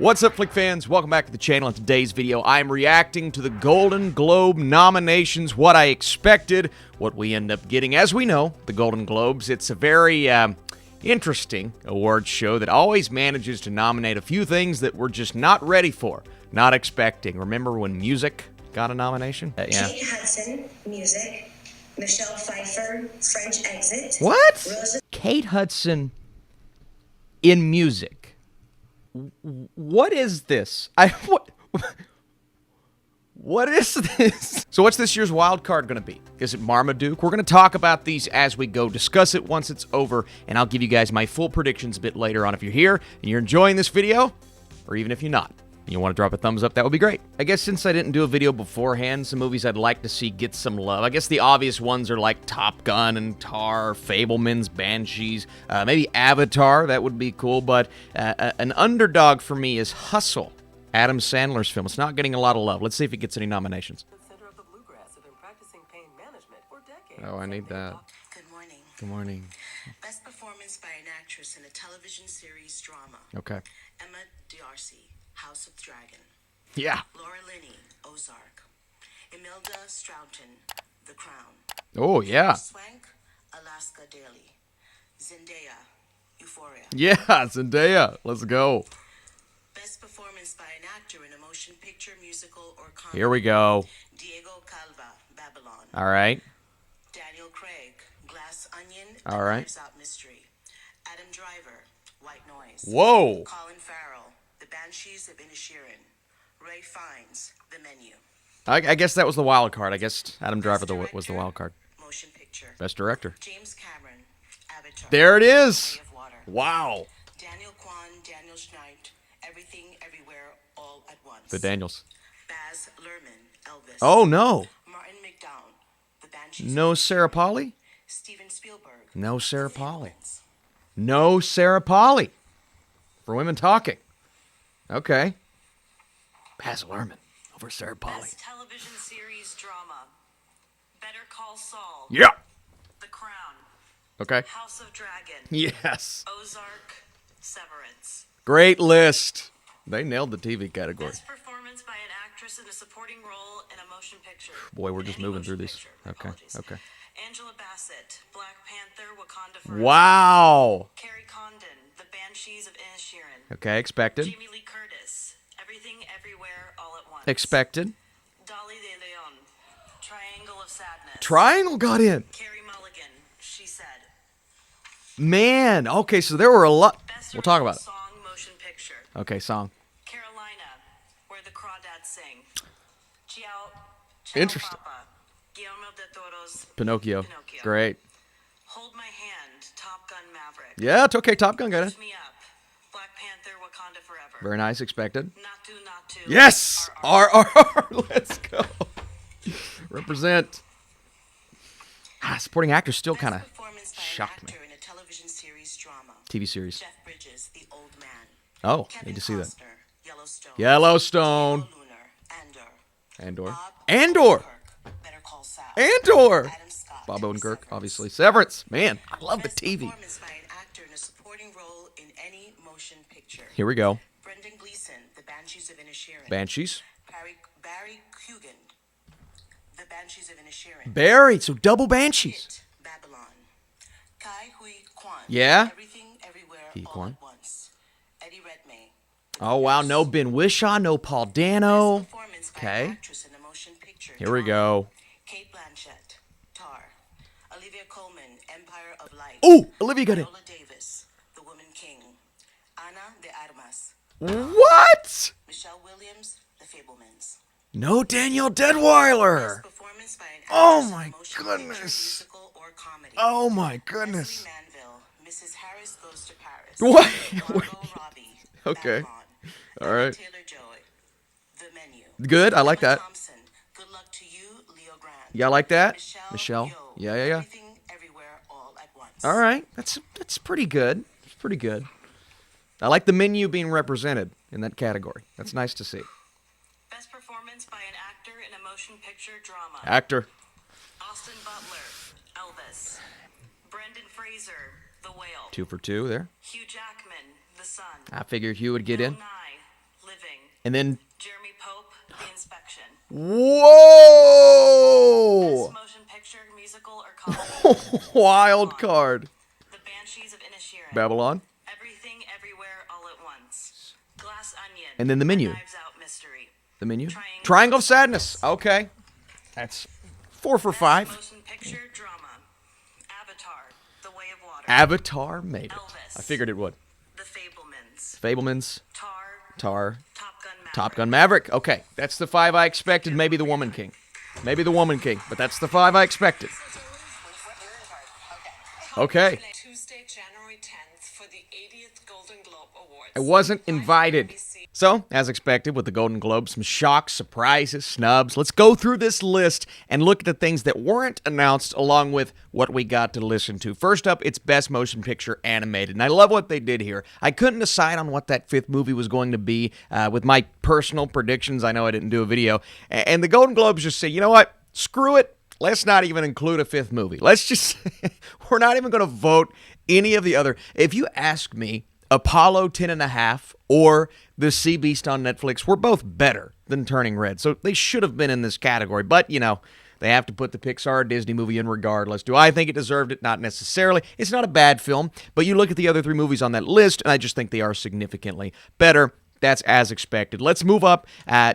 What's up, Flick fans? Welcome back to the channel. In today's video, I'm reacting to the Golden Globe nominations, what I expected, what we end up getting. As we know, the Golden Globes, it's a very interesting awards show that always manages to nominate a few things that we're just not ready for, not expecting. Remember when music got a nomination? Yeah. Kate Hudson, music. Michelle Pfeiffer, French Exit. What? Kate Hudson in music. What is this? What is this? So what's this year's wild card going to be? Is it Marmaduke? We're going to talk about these as we go, discuss it once it's over, and I'll give you guys my full predictions a bit later on. If you're here and you're enjoying this video, or even if you're not, and you want to drop a thumbs up, that would be great. I guess since I didn't do a video beforehand, some movies I'd like to see get some love. I guess the obvious ones are like Top Gun and Tar, Fabelman's Banshees, maybe Avatar, that would be cool, but an underdog for me is Hustle, Adam Sandler's film. It's not getting a lot of love. Let's see if it gets any nominations. Oh, I need that. Good morning. Good morning. Best performance by an actress in a television series drama. Okay. Emma D'Arcy, House of Dragon. Yeah. Laura Linney, Ozark. Imelda Stroughton, The Crown. Oh, yeah. Swank, Alaska Daily. Zendaya, Euphoria. Yeah, Zendaya. Let's go. Best performance by an actor in a motion picture, musical, or comedy. Here we go. Diego Calva, Babylon. All right. Daniel Craig, Glass Onion, All right. Knives Out Mystery. Adam Driver, White Noise. Whoa. Colin Farrell, The Banshees of Inisherin. Ray Fiennes, The Menu. I guess that was the wild card. I guess Adam Driver was the wild card. Motion picture. Best director. James Cameron, Avatar. There it is. Way of Water. Wow. Daniel Kwan, Daniel Schneid, Everything, Everywhere, All at Once. The Daniels. Baz Luhrmann, Elvis. Oh, no. Martin McDowell, The Banshees. No Sarah Polley? Steven Spielberg. No Sarah The Polley. Fabelmans. No Sarah Polley. For women talking. Okay. Baz Luhrmann over Sarah Polley. Best television series drama. Better Call Saul. Yeah. The Crown. Okay. House of Dragon. Yes. Ozark. Severance. Great list. They nailed the TV category. Best performance by an actress in a supporting role in a motion picture. Boy, we're In just any moving through motion these. picture. Okay. Apologies. Okay. Angela Bassett. Black Panther. Wakanda Forever. Wow. Carrie Condon. The Banshees of Inisherin. Okay, expected. Jamie Lee Curtis. Everything, Everywhere, All at Once. Expected. Dolly De Leon. Triangle of Sadness. Triangle got in. Carrie Mulligan. She Said. Man. Okay, so there were a lot. Best We'll talk about it. Song Motion Picture. Okay, song. Carolina, Where the Crawdads Sing. Ciao Interesting. Papa, Guillermo del Toro's Pinocchio. Pinocchio. Great. Hold My Hand, Top Gun Maverick. Yeah, it's okay. Top Gun got in. Lift Me Up, Black Panther, Wakanda Forever. Very nice. Expected. Natu. Yes! RR. RR. Let's go. Represent. Supporting actor still kind of Best performance by shocked an me. actor in a television series drama. TV series. Jeff Bridges, The Old Man. Oh, Kevin need to see that. Costner, Yellowstone. Yellowstone. Diego Luna, Andor. Andor. Bob Andor. Odenkirk, Better Call Saul. Andor. Adam Scott, Bob Odenkirk, Severance. obviously. Severance. Man, I love the Best TV. performance by an actor in a supporting role in any motion picture. Here we go. Brendan Gleeson, The Banshees of Inisherin. Banshees. Barry Coogan, The Banshees of Inisherin. Barry. So double Banshees. It, Babylon. Kai Hui Kwan. Yeah. Everything, Everywhere, Hui All Kwan. at Once. Eddie Redmayne. Oh, wow. No Ben Whishaw. No Paul Dano. Best performance by Okay. an actress in a motion picture. Here we drama. go. Kate Blanchett, Tar. Olivia Colman, Empire of Light. Ooh, Olivia got it. Viola Davis, The Woman King. Ana de Armas. What? Michelle Williams, The Fabelmans. No Daniel Deadweiler. Best performance by an Oh actress in a my motion goodness. picture, musical, or comedy. Oh my goodness. Leslie Manville, Mrs. Harris Goes to Paris. What? Margot Robbie, Okay. Babylon. All right. Taylor-Joy, The Menu. Good. I like Emma that. Thompson, Good Luck to You, Leo Grant. Yeah, I like that. Michelle. Michelle. Yeoh, Yeah. Everything, Everywhere, All at Once. All right. That's pretty good. It's pretty good. I like the menu being represented in that category. That's nice to see. Best performance by an actor in a motion picture drama. Actor. Austin Butler, Elvis. Brendan Fraser, The Whale. 2 for 2 there. Hugh Jackman, The Son. I figured Hugh would get Bill in. Nye, And then, Jeremy Pope, The Inspection. whoa! Best motion picture, musical, or comedy. Wild card. The Banshees of Inisherin. Babylon. Everything, Everywhere, All at Once. Glass Onion. And then the menu. Knives Out Mystery. The menu? Triangle Triangle of of Sadness. Okay. That's 4 for 5. Motion picture, drama. Avatar, The Way of Water. Avatar made it. Elvis. I figured it would. The Fablemans. Fablemans. Tar. Tar. Top Gun Maverick. Top Gun Maverick. Okay. That's the 5 I expected. Maybe the Woman King. Maybe the Woman King. But that's the 5 I expected. Okay. Tuesday, January 10th for the 80th Golden Globe Awards. I wasn't invited. So, as expected with the Golden Globes, some shocks, surprises, snubs. Let's go through this list and look at the things that weren't announced along with what we got to listen to. First up, it's Best Motion Picture Animated, and I love what they did here. I couldn't decide on what that 5th movie was going to be with my personal predictions. I know I didn't do a video. And the Golden Globes just say, you know what? Screw it. Let's not even include a 5th movie. Let's just, we're not even going to vote any of the other. If you ask me, Apollo 10.5 or The Sea Beast on Netflix were both better than Turning Red. So they should have been in this category. But, you know, they have to put the Pixar or Disney movie in regardless. Do I think it deserved it? Not necessarily. It's not a bad film. But you look at the other 3 movies on that list, and I just think they are significantly better. That's as expected. Let's move up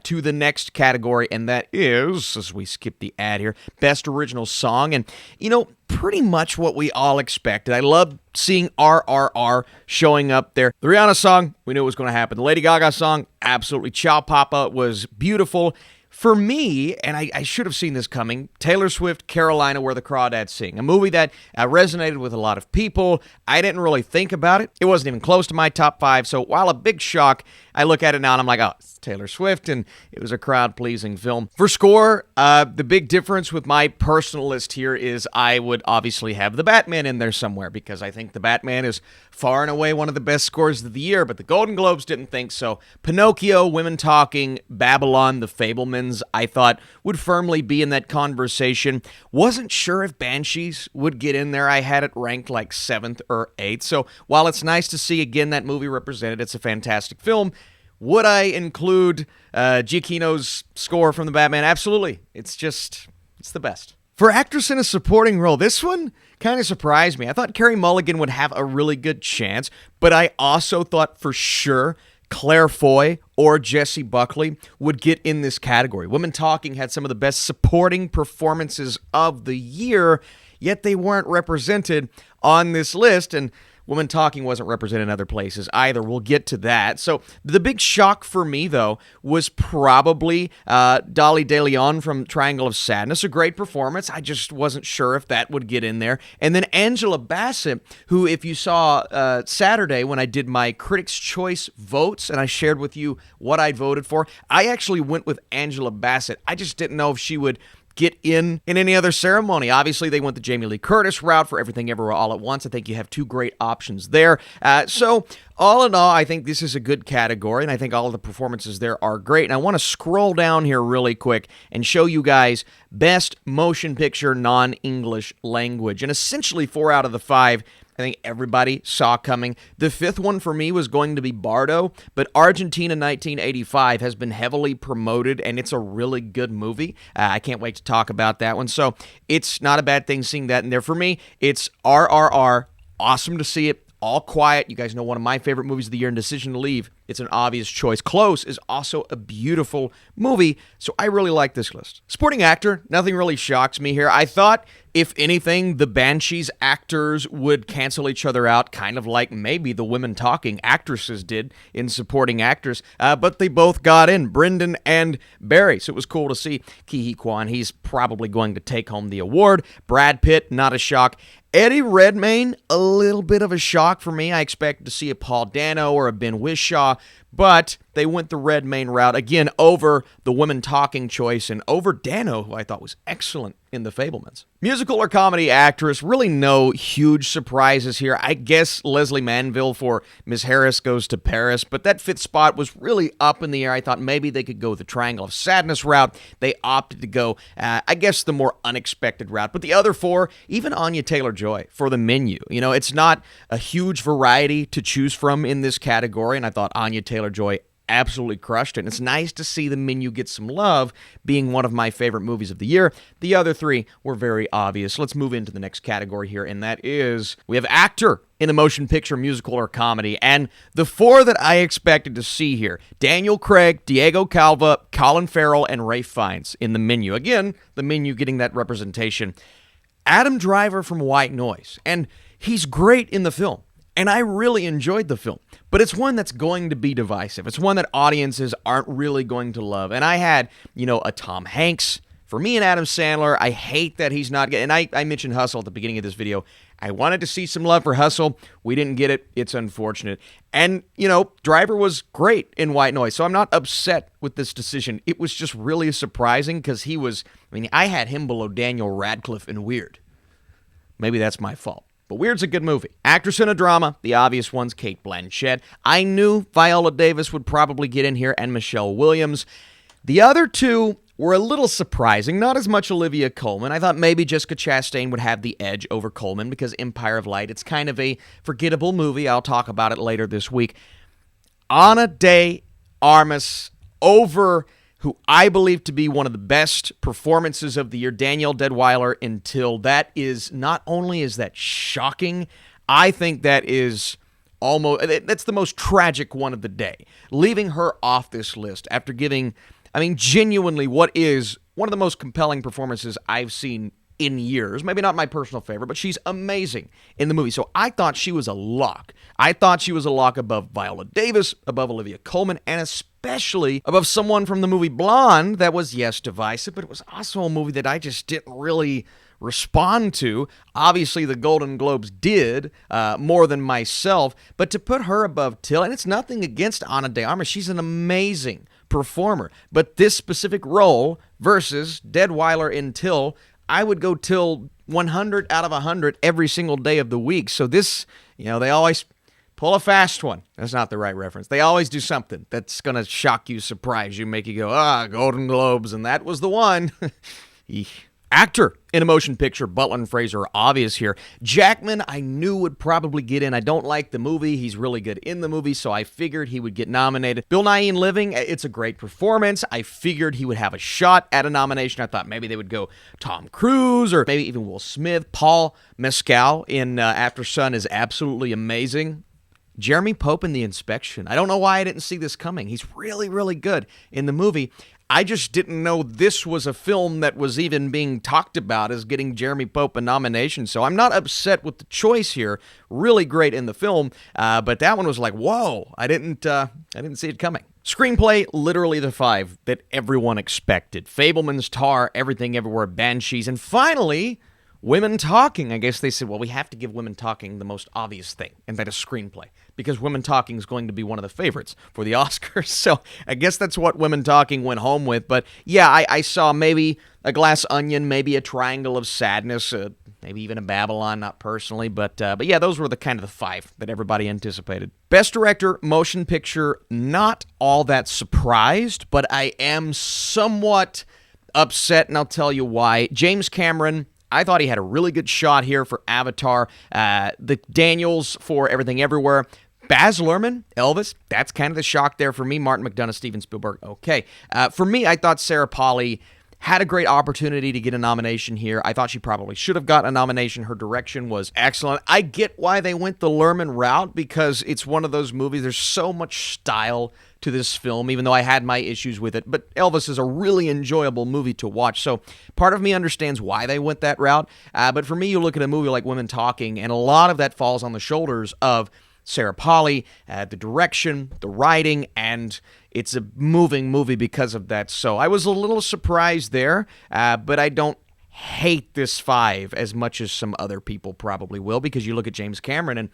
to the next category, and that is, as we skip the ad here, Best Original Song. And, you know, pretty much what we all expected. I love seeing RRR showing up there. The Rihanna song, we knew it was going to happen. The Lady Gaga song, absolutely. Ciao Papa was beautiful. For me, and I should have seen this coming, Taylor Swift, Carolina, Where the Crawdads Sing. A movie that resonated with a lot of people. I didn't really think about it. It wasn't even close to my top 5. So while a big shock, I look at it now and I'm like, oh, it's Taylor Swift, and it was a crowd-pleasing film. For score, the big difference with my personal list here is I would obviously have The Batman in there somewhere because I think The Batman is far and away one of the best scores of the year, but the Golden Globes didn't think so. Pinocchio, Women Talking, Babylon, The Fablemans, I thought would firmly be in that conversation. Wasn't sure if Banshees would get in there. I had it ranked like 7th or 8th. So while it's nice to see again that movie represented, it's a fantastic film. Would I include Giacchino's score from The Batman? Absolutely. It's the best. For actress in a supporting role, this one kind of surprised me. I thought Carey Mulligan would have a really good chance, but I also thought for sure Claire Foy or Jessie Buckley would get in this category. Women Talking had some of the best supporting performances of the year, yet they weren't represented on this list, and Women Talking wasn't represented in other places either. We'll get to that. So the big shock for me, though, was probably Dolly De Leon from Triangle of Sadness. A great performance. I just wasn't sure if that would get in there. And then Angela Bassett, who, if you saw Saturday when I did my Critics' Choice votes and I shared with you what I'd voted for, I actually went with Angela Bassett. I just didn't know if she would get in any other ceremony. Obviously, they went the Jamie Lee Curtis route for Everything Everywhere All at Once. I think you have 2 great options there. So all in all, I think this is a good category, and I think all of the performances there are great. And I want to scroll down here really quick and show you guys Best Motion Picture Non-English Language. And essentially 4 out of the 5 I think everybody saw coming. The 5th one for me was going to be Bardo, but Argentina 1985 has been heavily promoted, and it's a really good movie. I can't wait to talk about that one. So it's not a bad thing seeing that in there. For me, it's RRR. Awesome to see it. All Quiet. You guys know one of my favorite movies of the year, and Decision to Leave. It's an obvious choice. Close is also a beautiful movie, so I really like this list. Supporting actor, nothing really shocks me here. I thought, if anything, the Banshees actors would cancel each other out, kind of like maybe the Women Talking actresses did in supporting actors, but they both got in, Brendan and Barry, so it was cool to see Ke Huy Quan. He's probably going to take home the award. Brad Pitt, not a shock. Eddie Redmayne, a little bit of a shock for me. I expected to see a Paul Dano or a Ben Whishaw, but they went the Redmayne route, again, over the Women Talking choice and over Dano, who I thought was excellent in The Fablemans. Musical or comedy actress, really no huge surprises here. I guess Leslie Manville for Miss Harris Goes to Paris, but that 5th spot was really up in the air. I thought maybe they could go the Triangle of Sadness route. They opted to go, I guess, the more unexpected route. But the other 4, even Anya Taylor-Joy for The Menu. You know, it's not a huge variety to choose from in this category, and I thought Anya Taylor-Joy absolutely crushed it. And it's nice to see The Menu get some love, being one of my favorite movies of the year. The other three were very obvious. Let's move into the next category here, and that is we have actor in a motion picture, musical, or comedy. And the four that I expected to see here, Daniel Craig, Diego Calva, Colin Farrell, and Ralph Fiennes in The Menu. Again, The Menu getting that representation. Adam Driver from White Noise, and he's great in the film. And I really enjoyed the film, but it's one that's going to be divisive. It's one that audiences aren't really going to love. And I had, a Tom Hanks. For me and Adam Sandler, I hate that he's not getting, and I mentioned Hustle at the beginning of this video. I wanted to see some love for Hustle. We didn't get it. It's unfortunate. And, Driver was great in White Noise, so I'm not upset with this decision. It was just really surprising because I had him below Daniel Radcliffe in Weird. Maybe that's my fault. But Weird's a good movie. Actress in a drama, the obvious ones, Cate Blanchett. I knew Viola Davis would probably get in here, and Michelle Williams. The other two were a little surprising, not as much Olivia Colman. I thought maybe Jessica Chastain would have the edge over Colman because Empire of Light, it's kind of a forgettable movie. I'll talk about it later this week. Ana de Armas over who I believe to be one of the best performances of the year, Danielle Deadwyler in Till. That is, not only is that shocking, I think that is that's the most tragic one of the day. Leaving her off this list after giving, genuinely what is one of the most compelling performances I've seen in years. Maybe not my personal favorite, but she's amazing in the movie. So I thought she was a lock. I thought she was a lock above Viola Davis, above Olivia Colman, and especially above someone from the movie Blonde that was, yes, divisive, but it was also a movie that I just didn't really respond to. Obviously, the Golden Globes did more than myself, but to put her above Till, and it's nothing against Ana de Armas, she's an amazing performer, but this specific role versus Deadwyler in Till, I would go Till 100 out of 100 every single day of the week. So this, they always pull a fast one. That's not the right reference. They always do something that's going to shock you, surprise you, make you go, Golden Globes, and that was the one. Eek. Actor in a motion picture, Butler and Fraser are obvious here. Jackman, I knew would probably get in. I don't like the movie. He's really good in the movie, so I figured he would get nominated. Bill Nighy in Living, it's a great performance. I figured he would have a shot at a nomination. I thought maybe they would go Tom Cruise or maybe even Will Smith. Paul Mescal in After Sun is absolutely amazing. Jeremy Pope in The Inspection. I don't know why I didn't see this coming. He's really, really good in the movie. I just didn't know this was a film that was even being talked about as getting Jeremy Pope a nomination. So I'm not upset with the choice here. Really great in the film, but that one was like, whoa! I didn't see it coming. Screenplay, literally the five that everyone expected: Fabelman's Tar, Everything Everywhere, Banshees, and finally, Women Talking. I guess they said, well, we have to give Women Talking the most obvious thing, and that is screenplay, because Women Talking is going to be one of the favorites for the Oscars. So I guess that's what Women Talking went home with. But yeah, I saw maybe A Glass Onion, maybe A Triangle of Sadness, maybe even a Babylon, not personally. But yeah, those were the kind of the five that everybody anticipated. Best Director, Motion Picture, not all that surprised, but I am somewhat upset, and I'll tell you why. James Cameron, I thought he had a really good shot here for Avatar. The Daniels for Everything Everywhere. Baz Luhrmann, Elvis, that's kind of the shock there for me. Martin McDonagh, Steven Spielberg, okay. For me, I thought Sarah Polley had a great opportunity to get a nomination here. I thought she probably should have gotten a nomination. Her direction was excellent. I get why they went the Luhrmann route because it's one of those movies. There's so much style to this film, even though I had my issues with it. But Elvis is a really enjoyable movie to watch. So part of me understands why they went that route. But for me, you look at a movie like Women Talking, and a lot of that falls on the shoulders of Sarah Polley, the direction, the writing, and it's a moving movie because of that. So I was a little surprised there, but I don't hate this five as much as some other people probably will, because you look at James Cameron and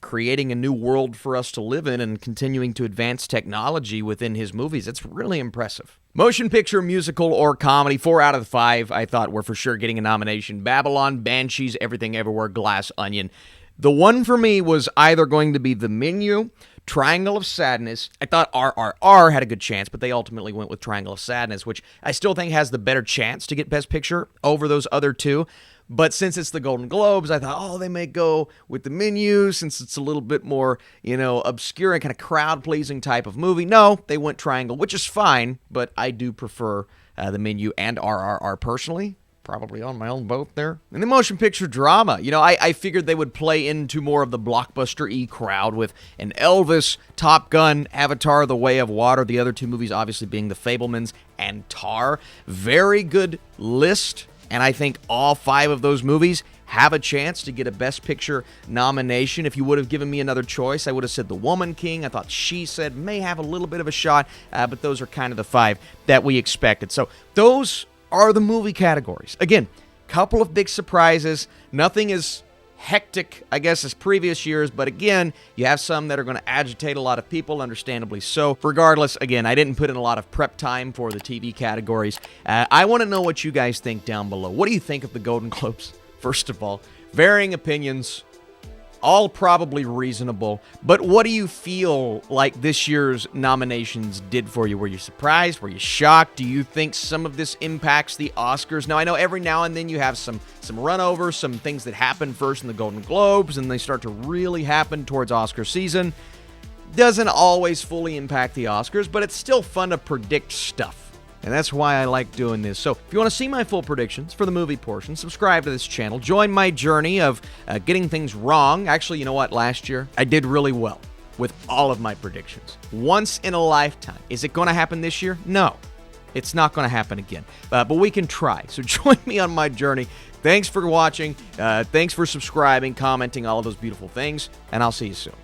creating a new world for us to live in and continuing to advance technology within his movies. It's really impressive. Motion picture, musical, or comedy, 4 out of the 5 I thought were for sure getting a nomination. Babylon, Banshees, Everything Everywhere, Glass Onion. The one for me was either going to be The Menu, Triangle of Sadness. I thought RRR had a good chance, but they ultimately went with Triangle of Sadness, which I still think has the better chance to get Best Picture over those other two. But since it's the Golden Globes, I thought, oh, they may go with The Menu since it's a little bit more, obscure and kind of crowd-pleasing type of movie. No, they went Triangle, which is fine, but I do prefer The Menu and RRR personally. Probably on my own boat there. In the motion picture drama, I figured they would play into more of the blockbuster-y crowd with an Elvis, Top Gun, Avatar, The Way of Water, the other two movies obviously being The Fabelmans and Tar. Very good list. And I think all 5 of those movies have a chance to get a Best Picture nomination. If you would have given me another choice, I would have said The Woman King. I thought She Said may have a little bit of a shot, but those are kind of the 5 that we expected. So those are the movie categories. Again, couple of big surprises. Nothing as hectic, I guess, as previous years, but again, you have some that are going to agitate a lot of people, understandably so. Regardless, again, I didn't put in a lot of prep time for the TV categories. I want to know what you guys think down below. What do you think of the Golden Globes, first of all? Varying opinions, all probably reasonable, but what do you feel like this year's nominations did for you? Were you surprised? Were you shocked? Do you think some of this impacts the Oscars? Now, I know every now and then you have some runovers, some things that happen first in the Golden Globes, and they start to really happen towards Oscar season. Doesn't always fully impact the Oscars, but it's still fun to predict stuff. And that's why I like doing this. So if you want to see my full predictions for the movie portion, subscribe to this channel. Join my journey of getting things wrong. Actually, you know what? Last year, I did really well with all of my predictions. Once in a lifetime. Is it going to happen this year? No. It's not going to happen again. But we can try. So join me on my journey. Thanks for watching. Thanks for subscribing, commenting, all of those beautiful things. And I'll see you soon.